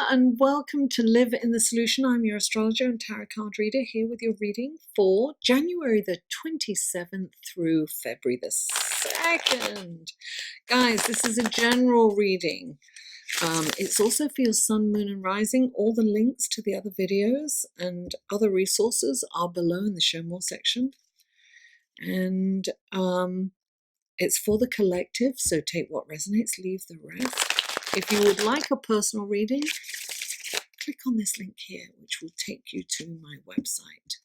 and welcome to Live in the Solution. I'm your astrologer and tarot card reader here with your reading for January the 27th through February the 2nd. Guys, this is a general reading. It's also for your sun, moon and rising. All the links to the other videos and other resources are below in the show more section. And it's for the collective, so take what resonates, leave the rest. If you would like a personal reading, click on this link here, which will take you to my website.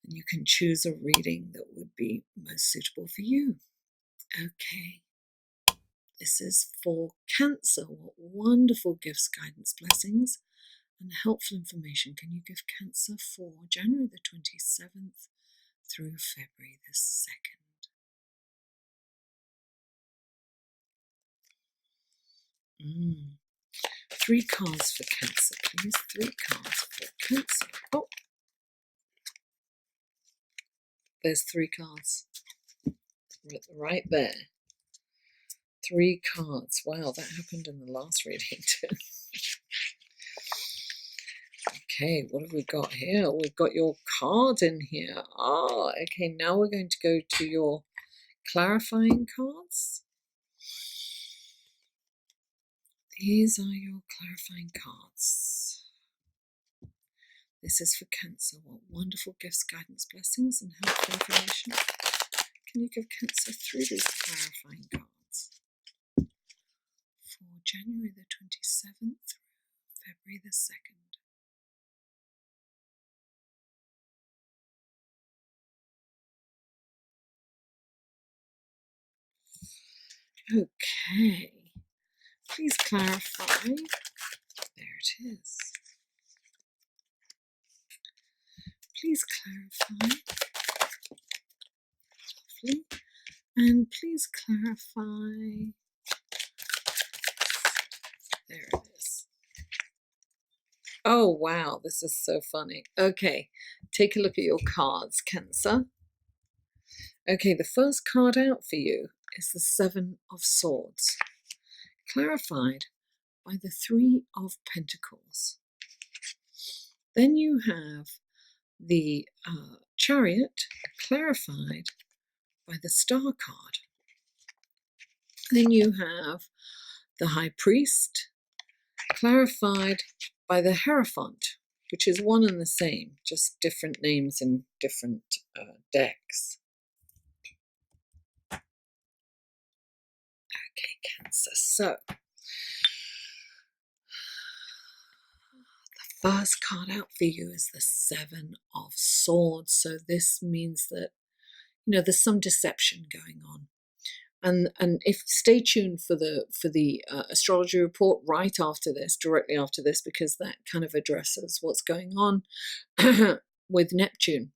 And you can choose a reading that would be most suitable for you. Okay. This is for Cancer. What wonderful gifts, guidance, blessings, and helpful information can you give Cancer for January the 27th through February the 2nd? Three cards for Cancer, please. Three cards for Cancer. Oh, there's three cards right there. Three cards. Wow, that happened in the last reading too. Okay, what have we got here? We've got your card in here. Ah, okay, now we're going to go to your clarifying cards. These are your clarifying cards. This is for Cancer. What wonderful gifts, guidance, blessings, and helpful information can you give Cancer through these clarifying cards for January the 27th through February the 2nd? Okay. Please clarify. There it is. Please clarify. Lovely. And please clarify. There it is. Oh, wow. This is so funny. Okay. Take a look at your cards, Cancer. Okay, the first card out for you is the Seven of Swords, clarified by the Three of Pentacles. Then you have the Chariot, clarified by the Star card. Then you have the High Priest, clarified by the Hierophant, which is one and the same, just different names in different decks. Okay, Cancer. So, the first card out for you is the Seven of Swords. So this means that, you know, there's some deception going on. And if stay tuned for the astrology report right after this, directly after this, because that kind of addresses what's going on with Neptune.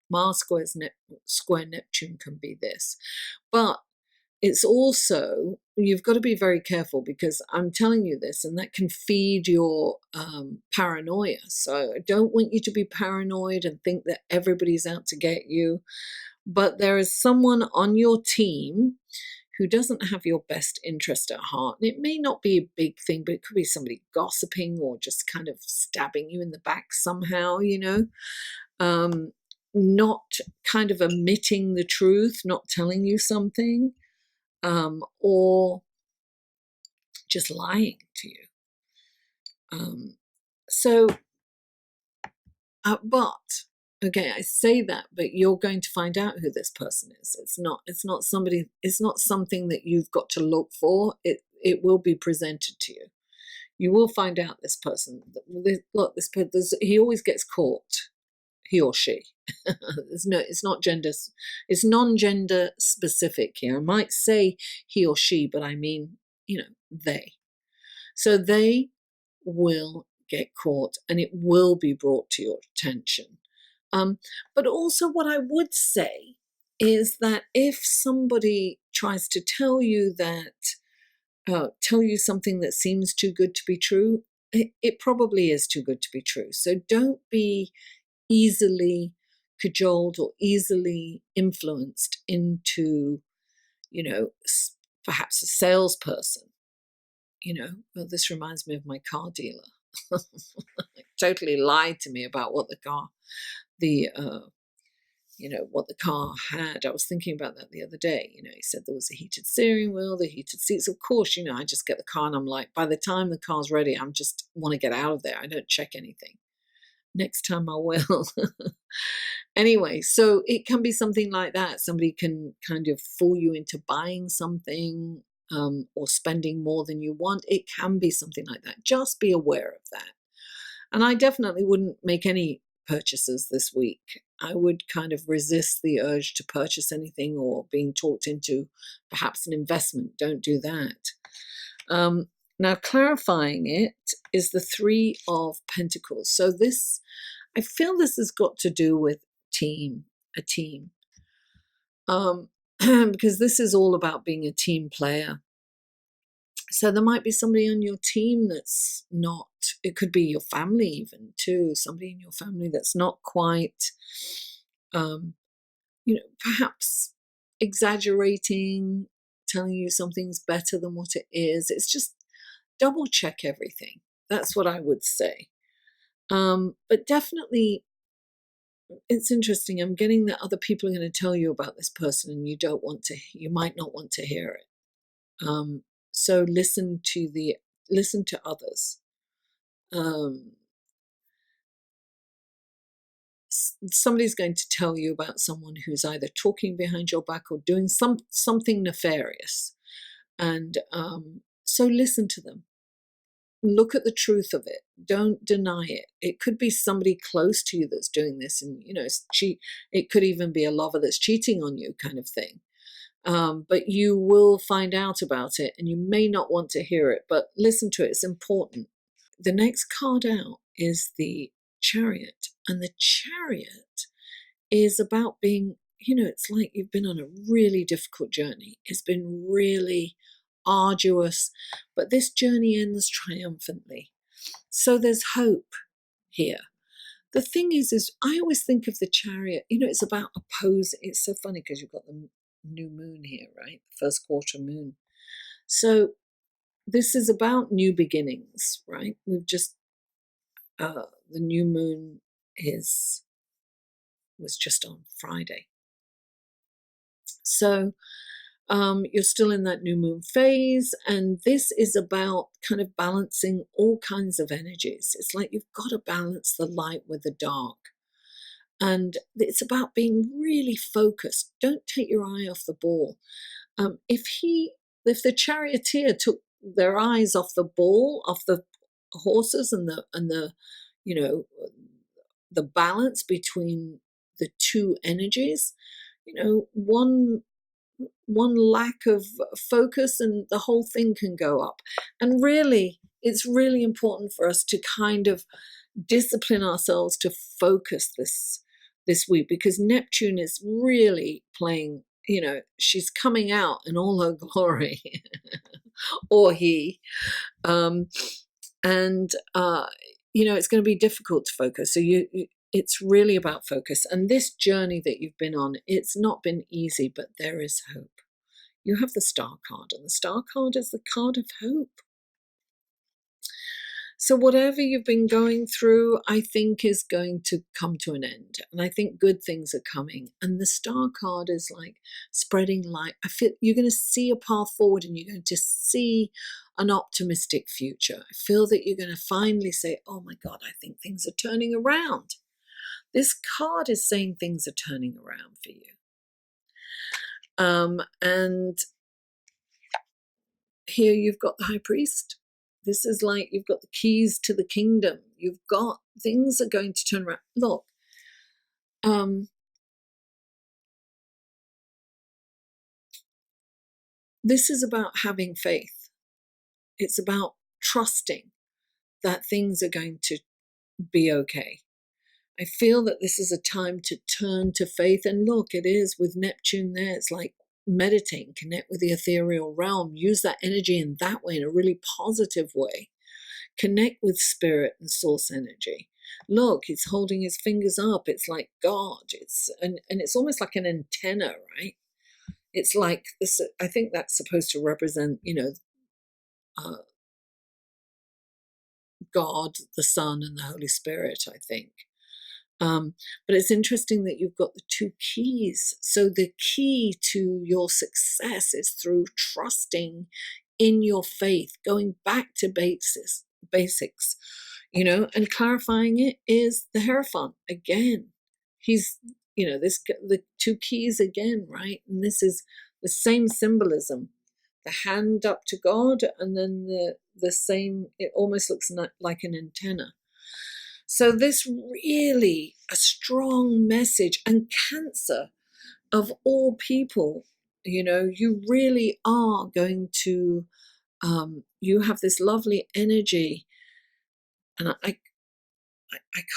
Mars square Neptune can be this, but it's also, you've got to be very careful, because I'm telling you this, and that can feed your paranoia. So I don't want you to be paranoid and think that everybody's out to get you. But there is someone on your team who doesn't have your best interest at heart. And it may not be a big thing, but it could be somebody gossiping or just kind of stabbing you in the back somehow, you know. Not kind of omitting the truth, not telling you something, or just lying to you. But okay, I say that, but you're going to find out who this person is. It's not something that you've got to look for. It will be presented to you. You will find out this person. Look, he always gets caught, he or she. It's not gender. It's non-gender specific here. I might say he or she, but I mean, you know, they. So they will get caught, and it will be brought to your attention. But also what I would say is that if somebody tries to tell you something that seems too good to be true, it probably is too good to be true. So don't be easily cajoled or easily influenced into, you know, perhaps a salesperson well, this reminds me of my car dealer. Totally lied to me about what the car had. I was thinking about that the other day. He said there was a heated steering wheel, the heated seats. Of course, I just get the car and I'm like, by the time the car's ready, I'm just want to get out of there. I don't check anything. Next time I will. Anyway, so it can be something like that. Somebody can kind of fool you into buying something or spending more than you want. It can be something like that. Just be aware of that. And I definitely wouldn't make any purchases this week. I would kind of resist the urge to purchase anything or being talked into perhaps an investment. Don't do that. Now, clarifying it is the Three of Pentacles. So I feel this has got to do with a team. Because this is all about being a team player. So there might be somebody on your team that's not, it could be your family even too, somebody in your family that's not quite, perhaps exaggerating, telling you something's better than what it is. It's just double check everything. That's what I would say. But definitely, it's interesting. I'm getting that other people are going to tell you about this person and you might not want to hear it. So listen to others. Somebody's going to tell you about someone who's either talking behind your back or doing something nefarious. And so listen to them. Look at the truth of it. Don't deny it. It could be somebody close to you that's doing this, and it could even be a lover that's cheating on you, kind of thing. But you will find out about it, and you may not want to hear it, but listen to it. It's important. The next card out is the Chariot, and the Chariot is about being, it's like you've been on a really difficult journey. It's been really arduous, but this journey ends triumphantly. So there's hope here. The thing is I always think of the Chariot, it's about opposing. It's so funny because you've got the new moon here, right? First quarter moon. So this is about new beginnings, right? We've just, the new moon was just on Friday. So you're still in that new moon phase, and this is about kind of balancing all kinds of energies. It's like you've got to balance the light with the dark. And it's about being really focused. Don't take your eye off the ball. If the charioteer took their eyes off the ball, off the horses and the the balance between the two energies, one lack of focus and the whole thing can go up. And really, it's really important for us to kind of discipline ourselves to focus this week, because Neptune is really playing, she's coming out in all her glory, or he. It's going to be difficult to focus. So it's really about focus. And this journey that you've been on, it's not been easy, but there is hope. You have the Star card, and the Star card is the card of hope. So whatever you've been going through, I think is going to come to an end. And I think good things are coming. And the Star card is like spreading light. I feel you're going to see a path forward, and you're going to see an optimistic future. I feel that you're going to finally say, oh my God, I think things are turning around. This card is saying things are turning around for you. And here you've got the High Priest. This is like you've got the keys to the kingdom. You've got things are going to turn around. Look, this is about having faith. It's about trusting that things are going to be okay. I feel that this is a time to turn to faith. And look, it is with Neptune there. It's like meditate and connect with the ethereal realm. Use that energy in that way, in a really positive way. Connect with spirit and source energy. Look, he's holding his fingers up. It's like God. And it's almost like an antenna, right? It's like this. I think that's supposed to represent, God, the Son, and the Holy Spirit, I think. But it's interesting that you've got the two keys. So the key to your success is through trusting in your faith, going back to basics, and clarifying it is the Hierophant again. He's, the two keys again, right? And this is the same symbolism, the hand up to God, and then the same, it almost looks like an antenna. So this really a strong message. And Cancer, of all people, you really are going to, you have this lovely energy. And I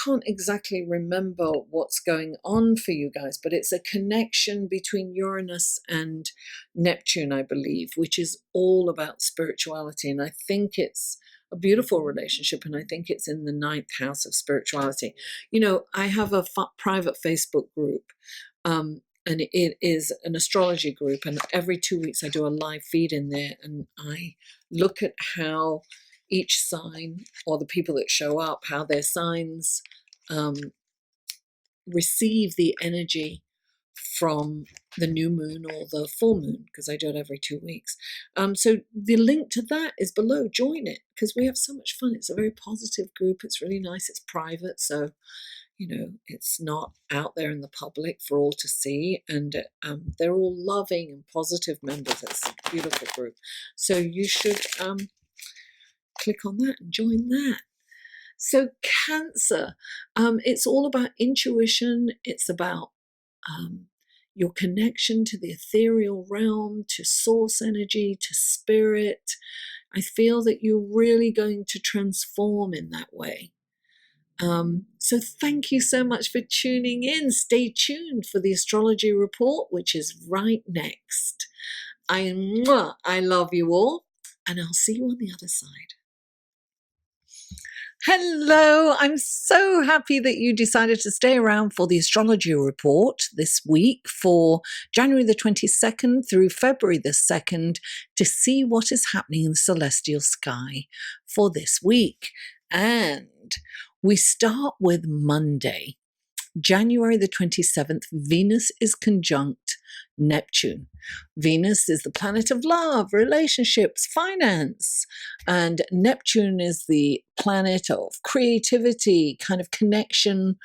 can't exactly remember what's going on for you guys, but it's a connection between Uranus and Neptune, I believe, which is all about spirituality. And I think it's a beautiful relationship, and I think it's in the 9th house of spirituality. I have a private Facebook group, and it is an astrology group, and every 2 weeks I do a live feed in there, and I look at how each sign, or the people that show up, how their signs receive the energy from the new moon or the full moon, because I do it every 2 weeks. So the link to that is below. Join it, because we have so much fun. It's a very positive group. It's really nice. It's private, so it's not out there in the public for all to see, and they're all loving and positive members. It's a beautiful group, so you should click on that and join that. So Cancer, it's all about intuition. It's about your connection to the ethereal realm, to source energy, to spirit. I feel that you're really going to transform in that way. So thank you so much for tuning in. Stay tuned for the Astrology Report, which is right next. I love you all, and I'll see you on the other side. Hello, I'm so happy that you decided to stay around for the Astrology Report this week for January the 22nd through February the 2nd to see what is happening in the celestial sky for this week. And we start with Monday, January the 27th. Venus is conjunct Neptune. Venus is the planet of love, relationships, finance, and Neptune is the planet of creativity, kind of connection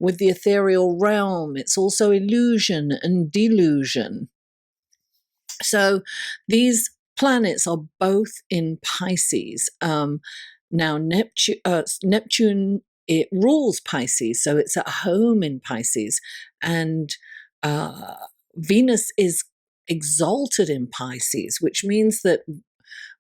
with the ethereal realm. It's also illusion and delusion. So these planets are both in Pisces. Now Neptune, it rules Pisces, so it's at home in Pisces, and Venus is exalted in Pisces, which means that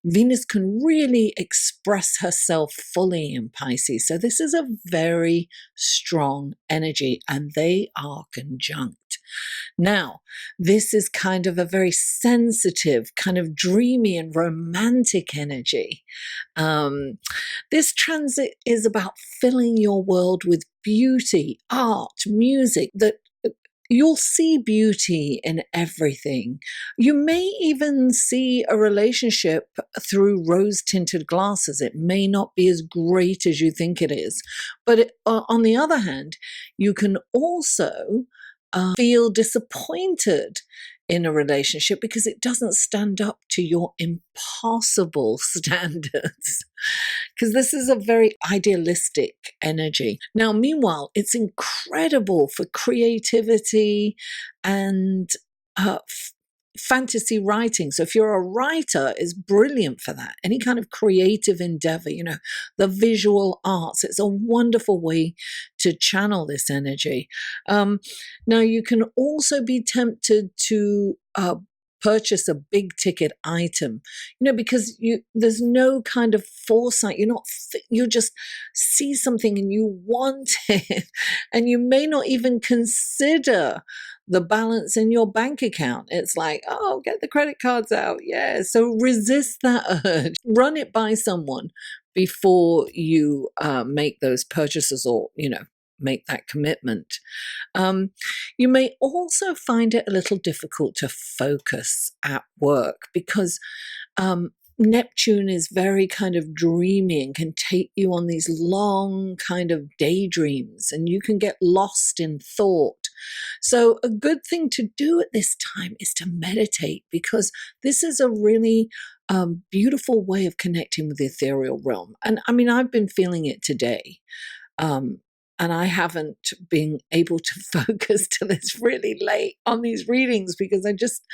Venus can really express herself fully in Pisces. So this is a very strong energy, and they are conjunct. Now, this is kind of a very sensitive, kind of dreamy and romantic energy. This transit is about filling your world with beauty, art, music, that you'll see beauty in everything. You may even see a relationship through rose-tinted glasses. It may not be as great as you think it is. But on the other hand, you can also feel disappointed in a relationship because it doesn't stand up to your impossible standards. Because this is a very idealistic energy. Now, meanwhile, it's incredible for creativity and fantasy writing. So if you're a writer, it's brilliant for that. Any kind of creative endeavor, the visual arts, it's a wonderful way to channel this energy. Now, you can also be tempted to purchase a big ticket item, because there's no kind of foresight. You just see something and you want it, and you may not even consider the balance in your bank account. It's like, oh, get the credit cards out. Yeah. So resist that urge. Run it by someone before you make those purchases, or, make that commitment. You may also find it a little difficult to focus at work because Neptune is very kind of dreamy and can take you on these long kind of daydreams, and you can get lost in thought. So a good thing to do at this time is to meditate, because this is a really beautiful way of connecting with the ethereal realm. And I mean, I've been feeling it today. Um, and I haven't been able to focus till it's really late on these readings, because I just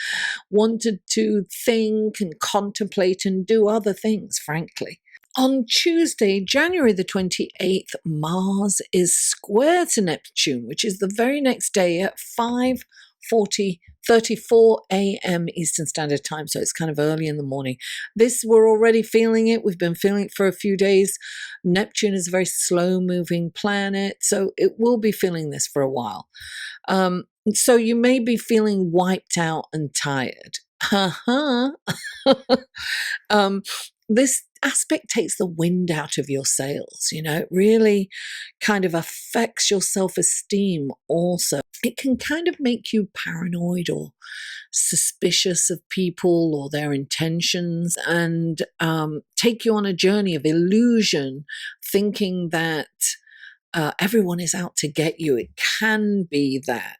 wanted to think and contemplate and do other things, frankly. On Tuesday, January the 28th, Mars is square to Neptune, which is the very next day at 5:34 a.m. Eastern Standard Time. So it's kind of early in the morning. This, we're already feeling it. We've been feeling it for a few days. Neptune is a very slow-moving planet, so it will be feeling this for a while. So you may be feeling wiped out and tired. This aspect takes the wind out of your sails, it really kind of affects your self-esteem also. It can kind of make you paranoid or suspicious of people or their intentions, and take you on a journey of illusion, thinking that everyone is out to get you. It can be that.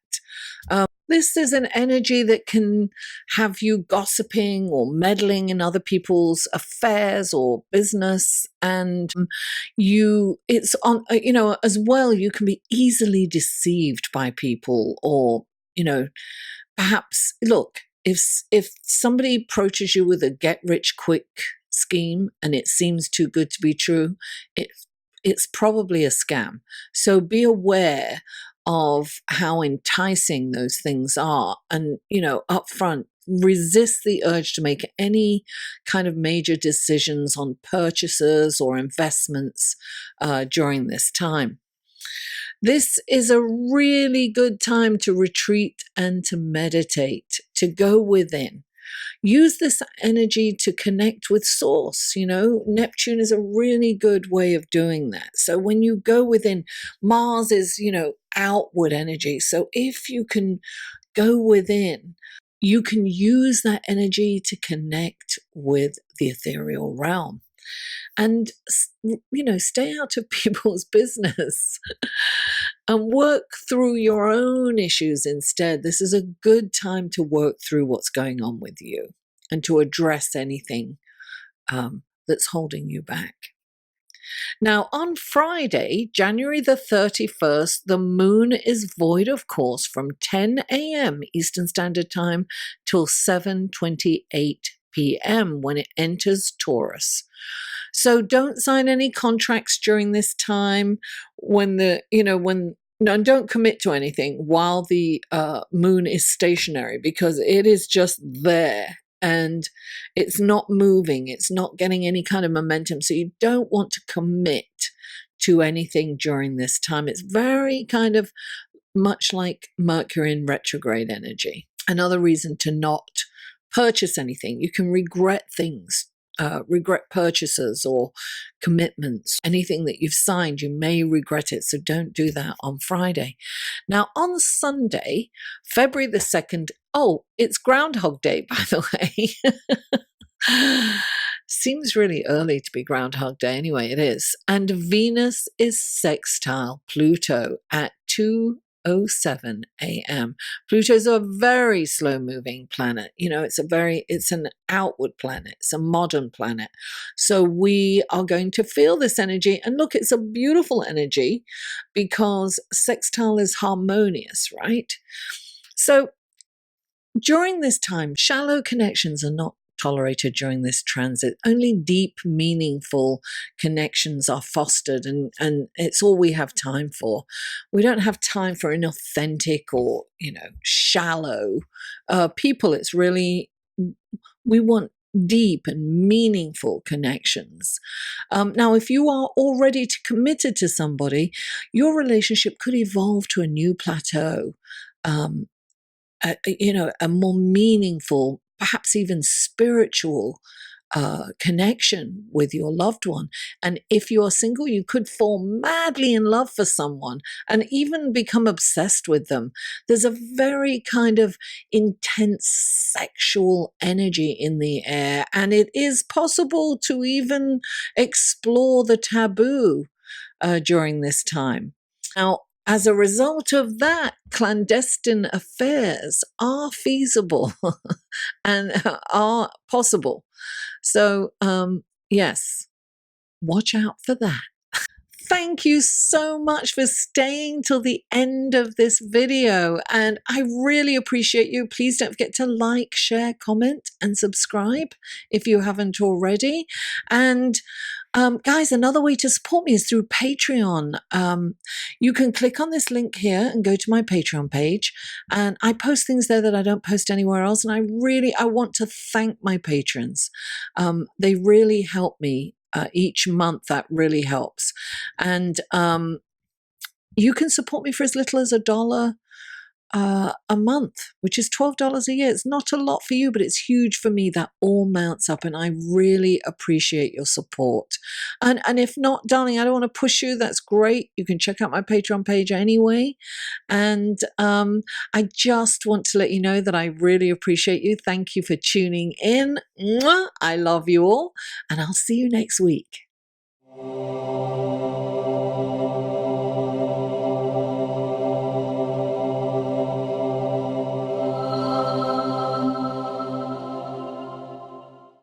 This is an energy that can have you gossiping or meddling in other people's affairs or business, and it's on, as well, you can be easily deceived by people, or, perhaps, look, if somebody approaches you with a get-rich-quick scheme and it seems too good to be true, it's probably a scam. So be aware of how enticing those things are, and up front, resist the urge to make any kind of major decisions on purchases or investments during this time. This is a really good time to retreat and to meditate, to go within. Use this energy to connect with source. Neptune is a really good way of doing that. So when you go within, Mars is, outward energy. So if you can go within, you can use that energy to connect with the ethereal realm. And, stay out of people's business and work through your own issues instead. This is a good time to work through what's going on with you and to address anything that's holding you back. Now, on Friday, January the 31st, the moon is void of course from 10 a.m. Eastern Standard Time till 7:28 p.m. when it enters Taurus. So don't sign any contracts during this time don't commit to anything while the moon is stationary, because it is just there and it's not moving. It's not getting any kind of momentum. So you don't want to commit to anything during this time. It's very kind of much like Mercury in retrograde energy. Another reason to not purchase anything. You can regret things. Regret purchases or commitments. Anything that you've signed, you may regret it, so don't do that on Friday. Now, on Sunday, February the 2nd, it's Groundhog Day, by the way. Seems really early to be Groundhog Day. Anyway, it is. And Venus is sextile Pluto at 2:07 a.m. Pluto's a very slow-moving planet. It's an outward planet. It's a modern planet. So we are going to feel this energy. And look, it's a beautiful energy because sextile is harmonious, right? So during this time, shallow connections are not tolerated during this transit. Only deep, meaningful connections are fostered, and it's all we have time for. We don't have time for inauthentic or, shallow people. It's really, we want deep and meaningful connections. Now, if you are already committed to somebody, your relationship could evolve to a new plateau, a more meaningful, perhaps even spiritual connection with your loved one. And if you are single, you could fall madly in love for someone and even become obsessed with them. There's a very kind of intense sexual energy in the air, and it is possible to even explore the taboo during this time. Now, as a result of that, clandestine affairs are feasible and are possible. So, yes, watch out for that. Thank you so much for staying till the end of this video, and I really appreciate you. Please don't forget to like, share, comment, and subscribe if you haven't already. And guys, another way to support me is through Patreon. You can click on this link here and go to my Patreon page, and I post things there that I don't post anywhere else. And I want to thank my patrons. They really help me each month. That really helps. And you can support me for as little as $1 a month, which is $12 a year. It's not a lot for you, but it's huge for me. That all mounts up, and I really appreciate your support. And if not, darling, I don't want to push you. That's great. You can check out my Patreon page anyway. And I just want to let you know that I really appreciate you. Thank you for tuning in. Mwah! I love you all, and I'll see you next week.